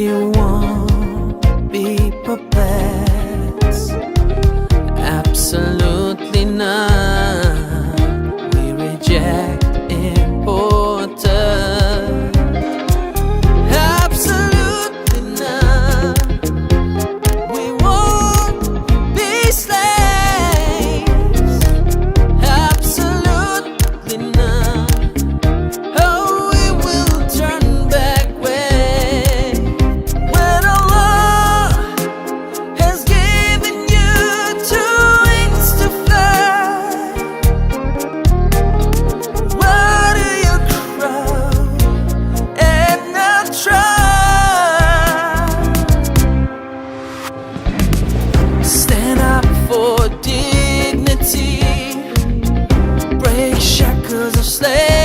you won't be perplexed. Absolutely not. We reject importers. Absolutely not. We won't be slaves. Absolutely not. Oh, we will turn back when Allah has given you two wings to fly. Why do you cry and not try? Stand up for dignity. Break shackles of slavery.